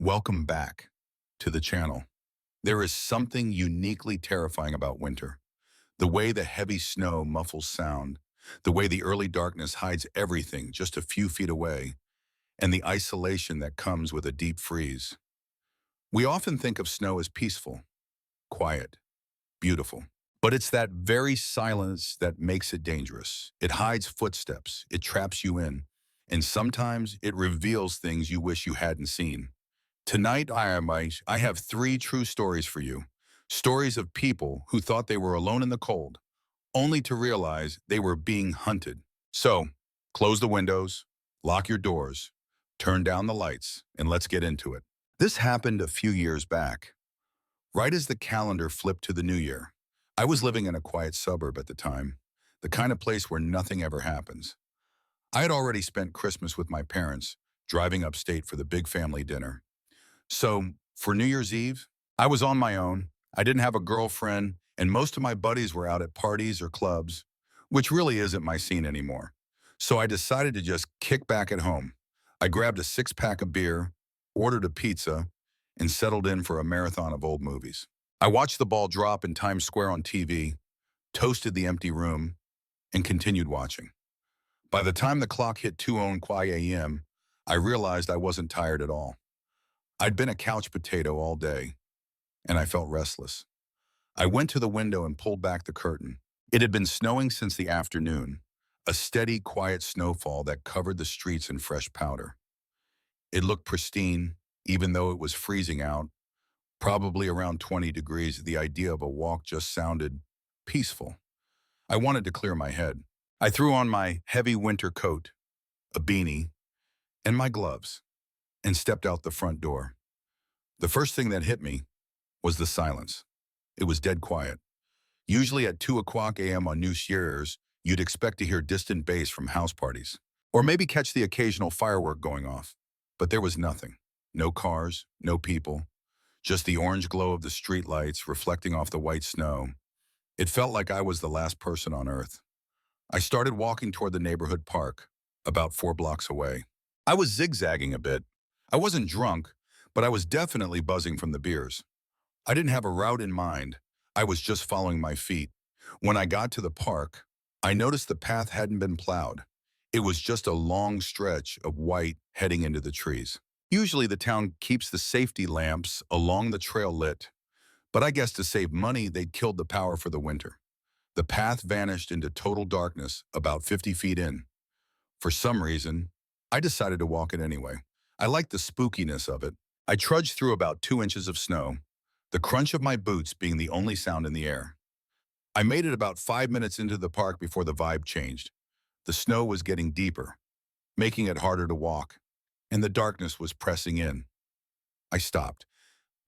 Welcome back to the channel. There is something uniquely terrifying about winter. The way the heavy snow muffles sound, the way the early darkness hides everything just a few feet away, and the isolation that comes with a deep freeze. We often think of snow as peaceful, quiet, beautiful. But it's that very silence that makes it dangerous. It hides footsteps, it traps you in, and sometimes it reveals things you wish you hadn't seen. Tonight, I have three true stories for you. Stories of people who thought they were alone in the cold, only to realize they were being hunted. So, close the windows, lock your doors, turn down the lights, and let's get into it. This happened a few years back, right as the calendar flipped to the new year. I was living in a quiet suburb at the time, the kind of place where nothing ever happens. I had already spent Christmas with my parents, driving upstate for the big family dinner. So, for New Year's Eve, I was on my own. I didn't have a girlfriend, and most of my buddies were out at parties or clubs, which really isn't my scene anymore. So I decided to just kick back at home. I grabbed a six-pack of beer, ordered a pizza, and settled in for a marathon of old movies. I watched the ball drop in Times Square on TV, toasted the empty room, and continued watching. By the time the clock hit 2:00 a.m., I realized I wasn't tired at all. I'd been a couch potato all day, and I felt restless. I went to the window and pulled back the curtain. It had been snowing since the afternoon, a steady, quiet snowfall that covered the streets in fresh powder. It looked pristine, even though it was freezing out, probably around 20 degrees. The idea of a walk just sounded peaceful. I wanted to clear my head. I threw on my heavy winter coat, a beanie, and my gloves, and stepped out the front door. The first thing that hit me was the silence. It was dead quiet. Usually at 2:00 a.m. on New Year's, you'd expect to hear distant bass from house parties, or maybe catch the occasional firework going off. But there was nothing. No cars, no people, just the orange glow of the streetlights reflecting off the white snow. It felt like I was the last person on earth. I started walking toward the neighborhood park, about 4 blocks away. I was zigzagging a bit. I wasn't drunk, but I was definitely buzzing from the beers. I didn't have a route in mind. I was just following my feet. When I got to the park, I noticed the path hadn't been plowed. It was just a long stretch of white heading into the trees. Usually the town keeps the safety lamps along the trail lit, but I guess to save money, they'd killed the power for the winter. The path vanished into total darkness about 50 feet in. For some reason, I decided to walk it anyway. I liked the spookiness of it. I trudged through about 2 inches of snow, the crunch of my boots being the only sound in the air. I made it about 5 minutes into the park before the vibe changed. The snow was getting deeper, making it harder to walk, and the darkness was pressing in. I stopped.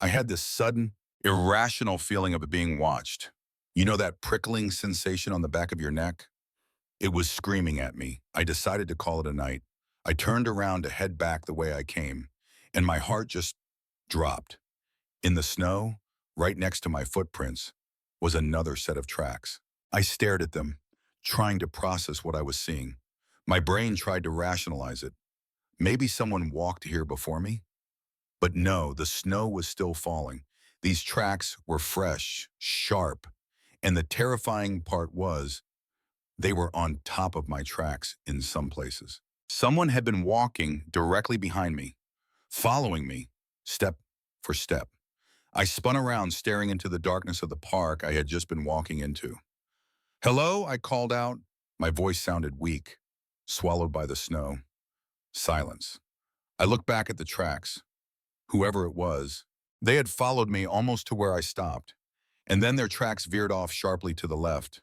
I had this sudden, irrational feeling of it being watched. You know that prickling sensation on the back of your neck? It was screaming at me. I decided to call it a night. I turned around to head back the way I came, and my heart just dropped. In the snow, right next to my footprints, was another set of tracks. I stared at them, trying to process what I was seeing. My brain tried to rationalize it. Maybe someone walked here before me? But no, the snow was still falling. These tracks were fresh, sharp, and the terrifying part was they were on top of my tracks in some places. Someone had been walking directly behind me, following me, step for step. I spun around, staring into the darkness of the park I had just been walking into. "Hello?" I called out. My voice sounded weak, swallowed by the snow. Silence. I looked back at the tracks. Whoever it was, they had followed me almost to where I stopped, and then their tracks veered off sharply to the left,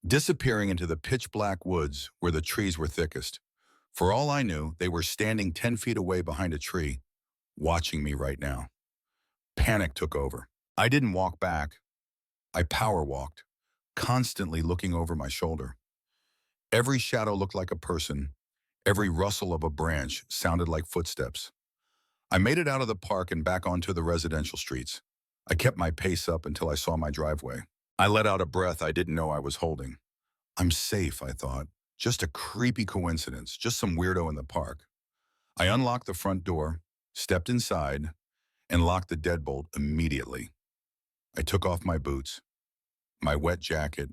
disappearing into the pitch-black woods where the trees were thickest. For all I knew, they were standing 10 feet away behind a tree, watching me right now. Panic took over. I didn't walk back. I power walked, constantly looking over my shoulder. Every shadow looked like a person. Every rustle of a branch sounded like footsteps. I made it out of the park and back onto the residential streets. I kept my pace up until I saw my driveway. I let out a breath I didn't know I was holding. I'm safe, I thought. Just a creepy coincidence, just some weirdo in the park. I unlocked the front door, stepped inside, and locked the deadbolt immediately. I took off my boots, my wet jacket,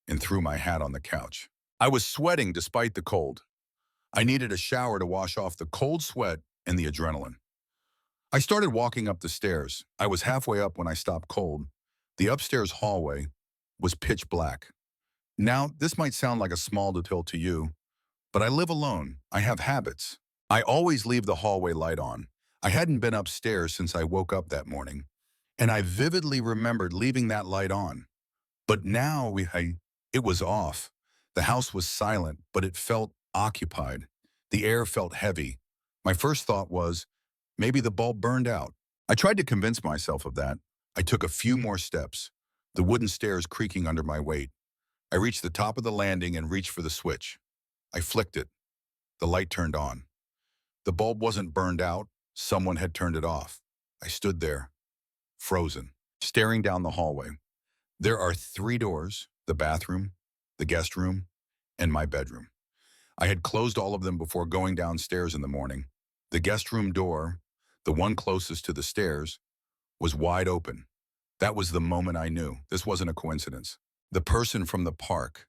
and threw my hat on the couch. I was sweating despite the cold. I needed a shower to wash off the cold sweat and the adrenaline. I started walking up the stairs. I was halfway up when I stopped cold. The upstairs hallway was pitch black. Now, this might sound like a small detail to you, but I live alone. I have habits. I always leave the hallway light on. I hadn't been upstairs since I woke up that morning, and I vividly remembered leaving that light on. But now it was off. The house was silent, but it felt occupied. The air felt heavy. My first thought was, maybe the bulb burned out. I tried to convince myself of that. I took a few more steps, the wooden stairs creaking under my weight. I reached the top of the landing and reached for the switch. I flicked it. The light turned on. The bulb wasn't burned out. Someone had turned it off. I stood there, frozen, staring down the hallway. There are 3 doors: the bathroom, the guest room, and my bedroom. I had closed all of them before going downstairs in the morning. The guest room door, the one closest to the stairs, was wide open. That was the moment I knew this wasn't a coincidence. The person from the park.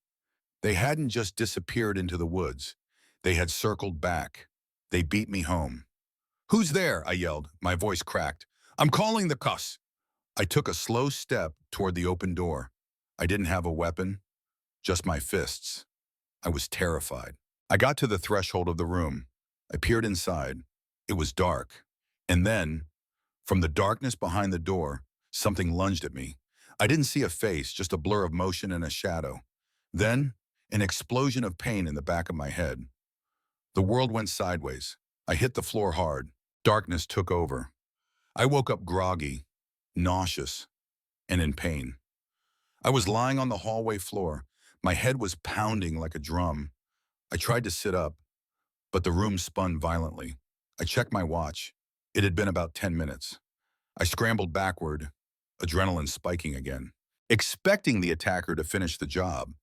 They hadn't just disappeared into the woods. They had circled back. They beat me home. "Who's there?" I yelled. My voice cracked. "I'm calling the cuss." I took a slow step toward the open door. I didn't have a weapon, just my fists. I was terrified. I got to the threshold of the room. I peered inside. It was dark. And then, from the darkness behind the door, something lunged at me. I didn't see a face, just a blur of motion and a shadow. Then, an explosion of pain in the back of my head. The world went sideways. I hit the floor hard. Darkness took over. I woke up groggy, nauseous, and in pain. I was lying on the hallway floor. My head was pounding like a drum. I tried to sit up, but the room spun violently. I checked my watch. It had been about 10 minutes. I scrambled backward, adrenaline spiking again, expecting the attacker to finish the job.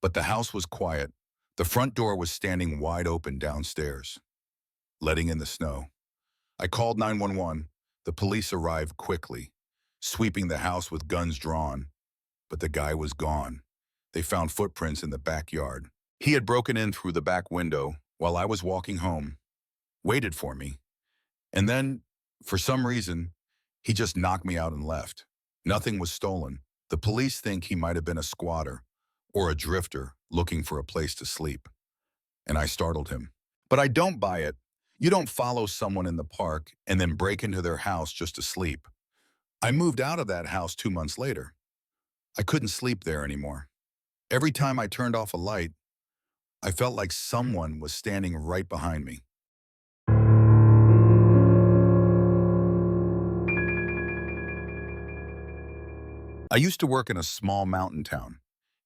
But the house was quiet. The front door was standing wide open downstairs, letting in the snow. I called 911. The police arrived quickly, sweeping the house with guns drawn. But the guy was gone. They found footprints in the backyard. He had broken in through the back window while I was walking home, waited for me, and then, for some reason, he just knocked me out and left. Nothing was stolen. The police think he might have been a squatter or a drifter looking for a place to sleep. And I startled him. But I don't buy it. You don't follow someone in the park and then break into their house just to sleep. I moved out of that house 2 months later. I couldn't sleep there anymore. Every time I turned off a light, I felt like someone was standing right behind me. I used to work in a small mountain town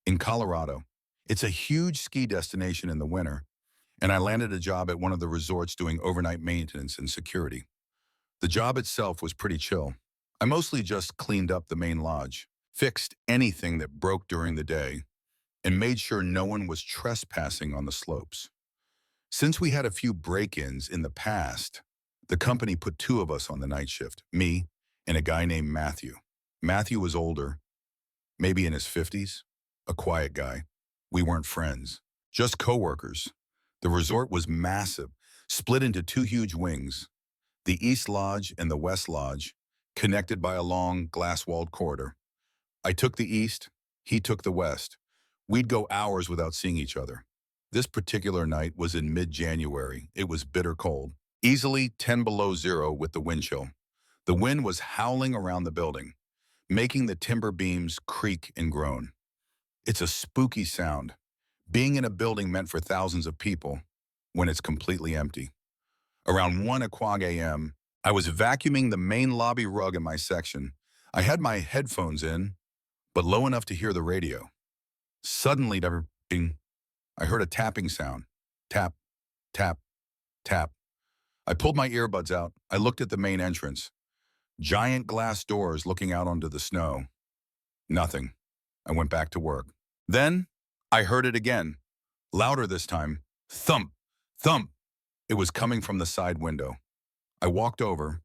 in Colorado. It's a huge ski destination in the winter, and I landed a job at one of the resorts doing overnight maintenance and security. The job itself was pretty chill. I mostly just cleaned up the main lodge, fixed anything that broke during the day, and made sure no one was trespassing on the slopes. Since we had a few break-ins in the past, the company put 2 of us on the night shift, me and a guy named Matthew. Matthew was older, maybe in his 50s, a quiet guy. We weren't friends, just coworkers. The resort was massive, split into 2 huge wings, the East Lodge and the West Lodge, connected by a long, glass-walled corridor. I took the East, he took the West. We'd go hours without seeing each other. This particular night was in mid-January. It was bitter cold, easily 10 below zero with the wind chill. The wind was howling around the building, making the timber beams creak and groan. It's a spooky sound, being in a building meant for thousands of people when it's completely empty. Around 1 a.m., I was vacuuming the main lobby rug in my section. I had my headphones in, but low enough to hear the radio. Suddenly, I heard a tapping sound. Tap, tap, tap. I pulled my earbuds out. I looked at the main entrance. Giant glass doors looking out onto the snow. Nothing. I went back to work. Then, I heard it again. Louder this time. Thump, thump. It was coming from the side window. I walked over.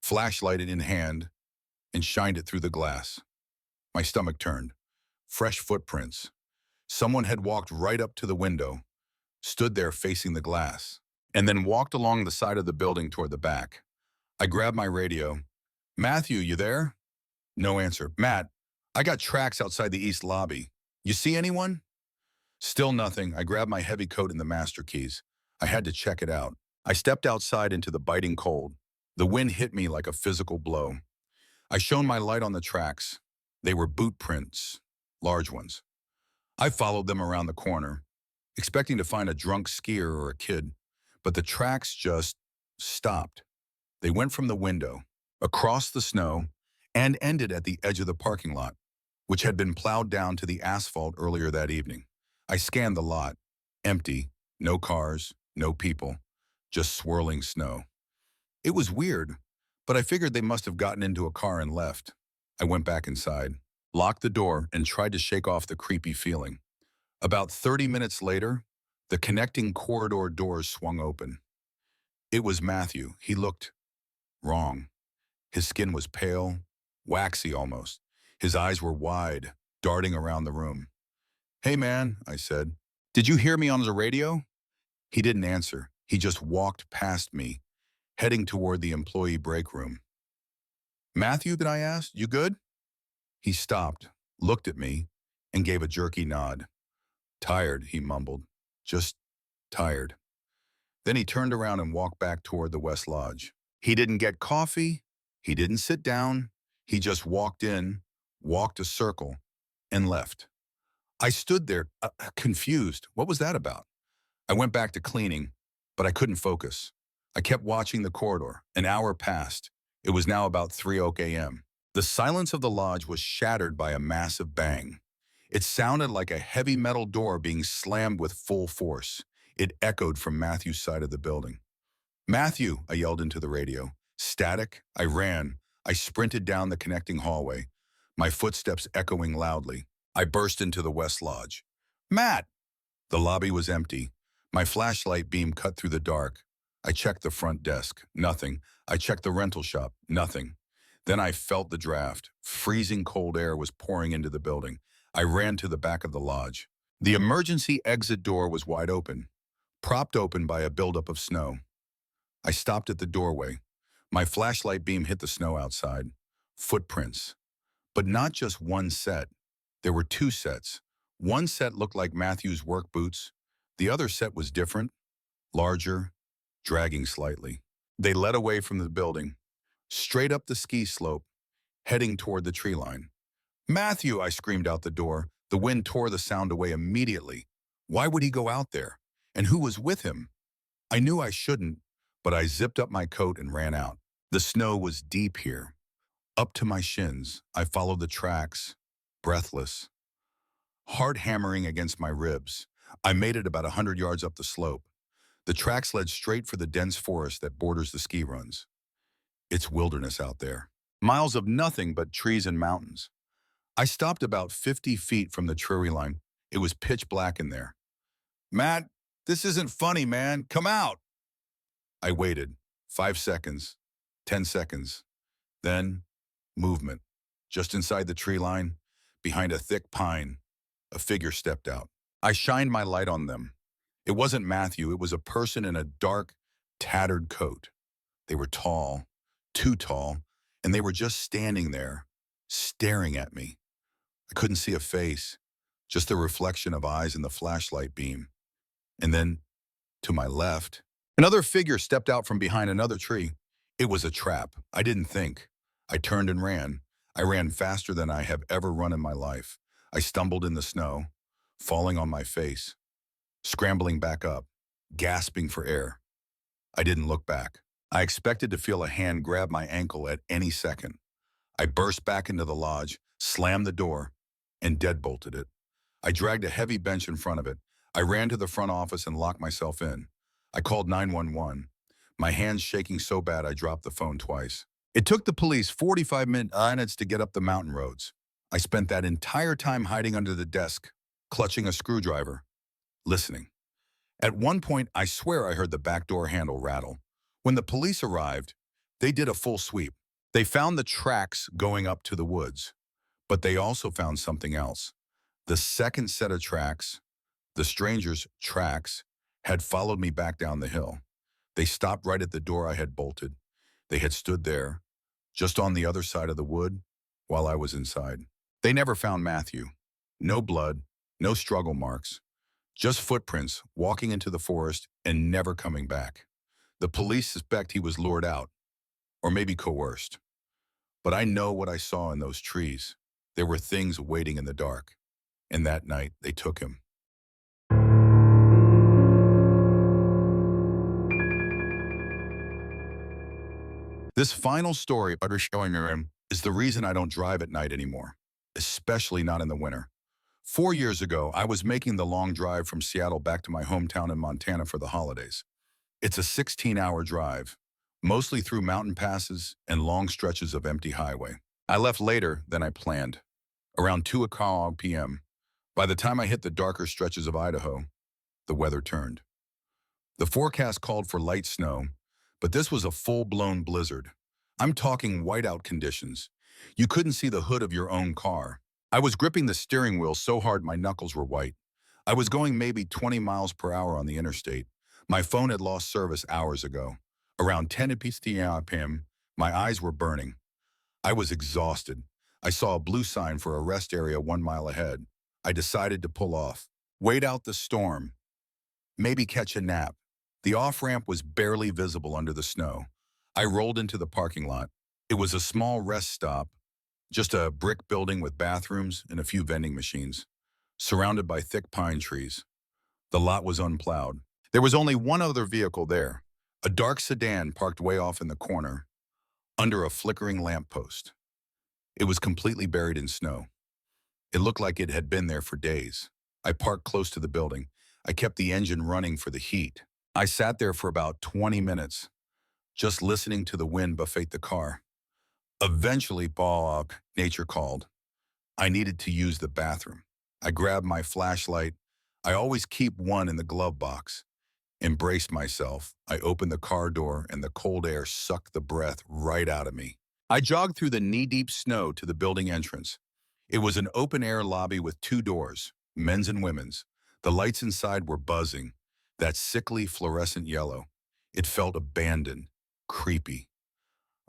flashlight in hand, and shined it through the glass. My stomach turned. Fresh footprints. Someone had walked right up to the window, stood there facing the glass, and then walked along the side of the building toward the back. I grabbed my radio. "Matthew, you there?" No answer. "Matt, I got tracks outside the east lobby. You see anyone?" Still nothing. I grabbed my heavy coat and the master keys. I had to check it out. I stepped outside into the biting cold. The wind hit me like a physical blow. I shone my light on the tracks. They were boot prints, large ones. I followed them around the corner, expecting to find a drunk skier or a kid, but the tracks just stopped. They went from the window, across the snow, and ended at the edge of the parking lot, which had been plowed down to the asphalt earlier that evening. I scanned the lot. Empty, no cars, no people, just swirling snow. It was weird, but I figured they must have gotten into a car and left. I went back inside, locked the door, and tried to shake off the creepy feeling. About 30 minutes later, the connecting corridor doors swung open. It was Matthew. He looked wrong. His skin was pale, waxy almost. His eyes were wide, darting around the room. "Hey man," I said, "did you hear me on the radio?" He didn't answer. He just walked past me, heading toward the employee break room. "Matthew," I asked, "you good?" He stopped, looked at me, and gave a jerky nod. "Tired," he mumbled. "Just tired." Then he turned around and walked back toward the West Lodge. He didn't get coffee. He didn't sit down. He just walked in, walked a circle, and left. I stood there, confused. What was that about? I went back to cleaning, but I couldn't focus. I kept watching the corridor. An hour passed. It was now about 3 a.m. The silence of the lodge was shattered by a massive bang. It sounded like a heavy metal door being slammed with full force. It echoed from Matthew's side of the building. "Matthew," I yelled into the radio. Static. I ran. I sprinted down the connecting hallway, my footsteps echoing loudly. I burst into the West Lodge. "Matt!" The lobby was empty. My flashlight beam cut through the dark. I checked the front desk. Nothing. I checked the rental shop. Nothing. Then I felt the draft. Freezing cold air was pouring into the building. I ran to the back of the lodge. The emergency exit door was wide open, propped open by a buildup of snow. I stopped at the doorway. My flashlight beam hit the snow outside. Footprints. But not just one set. There were two sets. One set looked like Matthew's work boots. The other set was different, larger, dragging slightly. They led away from the building, straight up the ski slope, heading toward the tree line. "Matthew!" I screamed out the door. The wind tore the sound away immediately. Why would he go out there? And who was with him? I knew I shouldn't, but I zipped up my coat and ran out. The snow was deep here, up to my shins. I followed the tracks, breathless, heart hammering against my ribs. I made it about 100 yards up the slope. The tracks led straight for the dense forest that borders the ski runs. It's wilderness out there. Miles of nothing but trees and mountains. I stopped about 50 feet from the tree line. It was pitch black in there. "Matt, this isn't funny, man. Come out." I waited. 5 seconds. 10 seconds. Then, movement. Just inside the tree line, behind a thick pine, a figure stepped out. I shined my light on them. It wasn't Matthew. It was a person in a dark, tattered coat. They were tall, too tall, and they were just standing there, staring at me. I couldn't see a face, just the reflection of eyes in the flashlight beam. And then, to my left, another figure stepped out from behind another tree. It was a trap. I didn't think. I turned and ran. I ran faster than I have ever run in my life. I stumbled in the snow, falling on my face, scrambling back up, gasping for air. I didn't look back. I expected to feel a hand grab my ankle at any second. I burst back into the lodge, slammed the door, and deadbolted it. I dragged a heavy bench in front of it. I ran to the front office and locked myself in. I called 911, my hands shaking so bad I dropped the phone twice. It took the police 45 minutes to get up the mountain roads. I spent that entire time hiding under the desk, clutching a screwdriver, listening. At one point, I swear I heard the back door handle rattle. When the police arrived, They did a full sweep. They found the tracks going up to the woods, but they also found something else. The second set of tracks, the stranger's tracks, had followed me back down the hill. They stopped right at the door I had bolted. They had stood there, just on the other side of the wood, while I was inside. They never found Matthew. No blood, no struggle marks, just footprints walking into the forest and never coming back. The police suspect he was lured out, or maybe coerced. But I know what I saw in those trees. There were things waiting in the dark. And that night, they took him. This final story about showing him is the reason I don't drive at night anymore, especially not in the winter. 4 years ago, I was making the long drive from Seattle back to my hometown in Montana for the holidays. It's a 16-hour drive, mostly through mountain passes and long stretches of empty highway. I left later than I planned, around 2 p.m. By the time I hit the darker stretches of Idaho, the weather turned. The forecast called for light snow, but this was a full-blown blizzard. I'm talking whiteout conditions. You couldn't see the hood of your own car. I was gripping the steering wheel so hard my knuckles were white. I was going maybe 20 miles per hour on the interstate. My phone had lost service hours ago. Around 10 p.m., my eyes were burning. I was exhausted. I saw a blue sign for a rest area 1 mile ahead. I decided to pull off, wait out the storm, maybe catch a nap. The off-ramp was barely visible under the snow. I rolled into the parking lot. It was a small rest stop, just a brick building with bathrooms and a few vending machines, surrounded by thick pine trees. The lot was unplowed. There was only one other vehicle there, a dark sedan parked way off in the corner, under a flickering lamppost. It was completely buried in snow. It looked like it had been there for days. I parked close to the building. I kept the engine running for the heat. I sat there for about 20 minutes, just listening to the wind buffet the car. Eventually, nature called. I needed to use the bathroom. I grabbed my flashlight. I always keep one in the glove box. Embraced myself. I opened the car door and the cold air sucked the breath right out of me. I jogged through the knee-deep snow to the building entrance. It was an open-air lobby with 2 doors, men's and women's. The lights inside were buzzing, that sickly fluorescent yellow. It felt abandoned, creepy.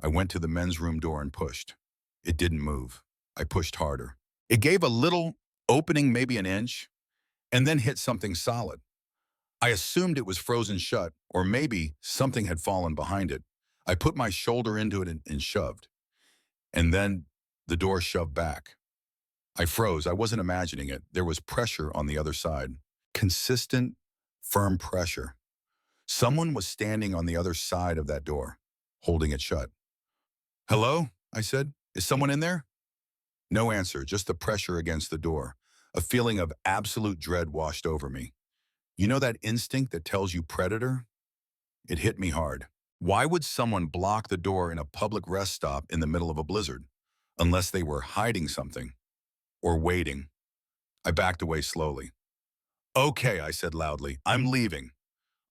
I went to the men's room door and pushed. It didn't move. I pushed harder. It gave a little opening, maybe an inch, and then hit something solid. I assumed it was frozen shut, or maybe something had fallen behind it. I put my shoulder into it and shoved. And then the door shoved back. I froze. I wasn't imagining it. There was pressure on the other side. Consistent, firm pressure. Someone was standing on the other side of that door, holding it shut. "Hello?" I said. "Is someone in there?" No answer, just the pressure against the door. A feeling of absolute dread washed over me. You know that instinct that tells you predator? It hit me hard. Why would someone block the door in a public rest stop in the middle of a blizzard? Unless they were hiding something. Or waiting. I backed away slowly. "Okay," I said loudly. "I'm leaving."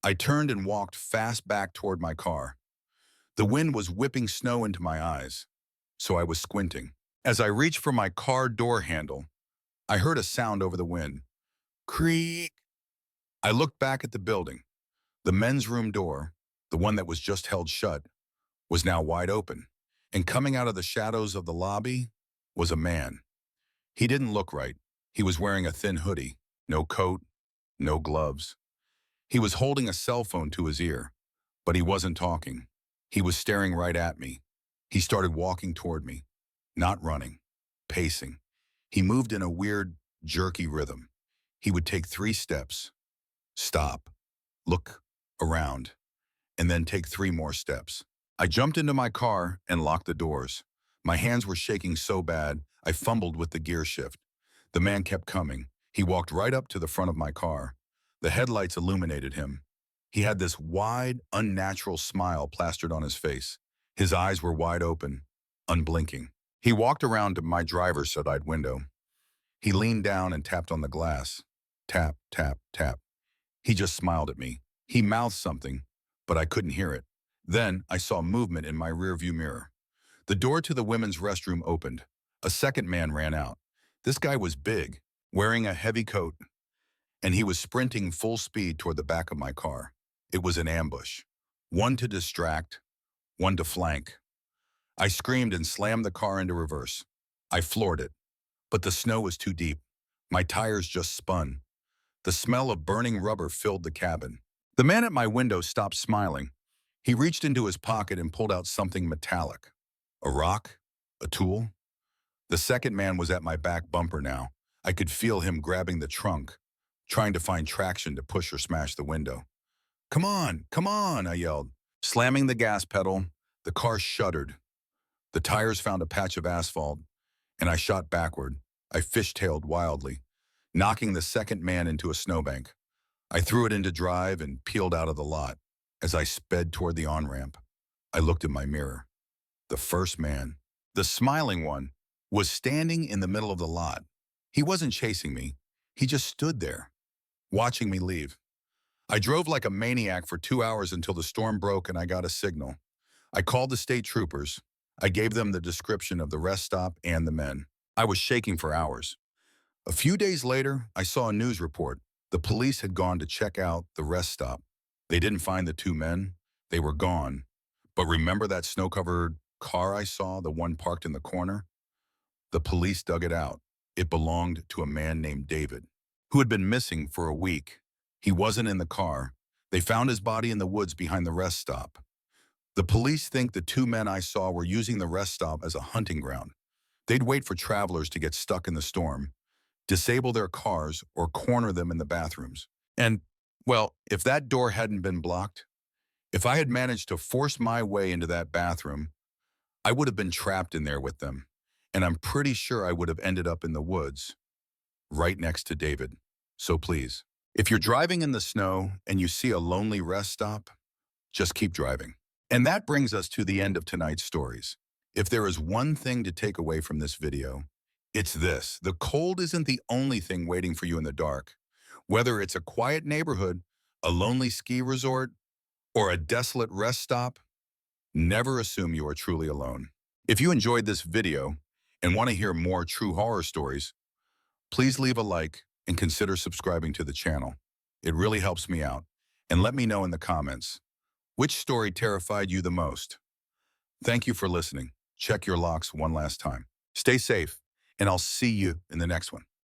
I turned and walked fast back toward my car. The wind was whipping snow into my eyes, so I was squinting. As I reached for my car door handle, I heard a sound over the wind. Creak. I looked back at the building. The men's room door, the one that was just held shut, was now wide open. And coming out of the shadows of the lobby was a man. He didn't look right. He was wearing a thin hoodie, no coat, no gloves. He was holding a cell phone to his ear, but he wasn't talking. He was staring right at me. He started walking toward me, not running, pacing. He moved in a weird, jerky rhythm. He would take 3 steps, stop, look around, and then take 3 more steps. I jumped into my car and locked the doors. My hands were shaking so bad, I fumbled with the gear shift. The man kept coming. He walked right up to the front of my car. The headlights illuminated him. He had this wide, unnatural smile plastered on his face. His eyes were wide open, unblinking. He walked around to my driver's side window. He leaned down and tapped on the glass. Tap, tap, tap. He just smiled at me. He mouthed something, but I couldn't hear it. Then I saw movement in my rearview mirror. The door to the women's restroom opened. A second man ran out. This guy was big, wearing a heavy coat, and he was sprinting full speed toward the back of my car. It was an ambush. One to distract, one to flank. I screamed and slammed the car into reverse. I floored it, but the snow was too deep. My tires just spun. The smell of burning rubber filled the cabin. The man at my window stopped smiling. He reached into his pocket and pulled out something metallic. A rock? A tool? The second man was at my back bumper now. I could feel him grabbing the trunk, trying to find traction to push or smash the window. Come on, I yelled. Slamming the gas pedal, the car shuddered. The tires found a patch of asphalt, and I shot backward. I fishtailed wildly, knocking the second man into a snowbank. I threw it into drive and peeled out of the lot. As I sped toward the on-ramp, I looked in my mirror. The first man, the smiling one, was standing in the middle of the lot. He wasn't chasing me. He just stood there, watching me leave. I drove like a maniac for 2 hours until the storm broke and I got a signal. I called the state troopers. I gave them the description of the rest stop and the men. I was shaking for hours. A few days later, I saw a news report. The police had gone to check out the rest stop. They didn't find the two men. They were gone. But remember that snow-covered car I saw, the one parked in the corner? The police dug it out. It belonged to a man named David, who had been missing for a week. He wasn't in the car. They found his body in the woods behind the rest stop. The police think the two men I saw were using the rest stop as a hunting ground. They'd wait for travelers to get stuck in the storm, disable their cars, or corner them in the bathrooms. And, well, if that door hadn't been blocked, if I had managed to force my way into that bathroom, I would have been trapped in there with them. And I'm pretty sure I would have ended up in the woods, right next to David. So please, if you're driving in the snow and you see a lonely rest stop, just keep driving. And that brings us to the end of tonight's stories. If there is one thing to take away from this video, it's this: the cold isn't the only thing waiting for you in the dark. Whether it's a quiet neighborhood, a lonely ski resort, or a desolate rest stop, never assume you are truly alone. If you enjoyed this video and want to hear more true horror stories, please leave a like and consider subscribing to the channel. It really helps me out. And let me know in the comments, which story terrified you the most? Thank you for listening. Check your locks one last time. Stay safe, and I'll see you in the next one.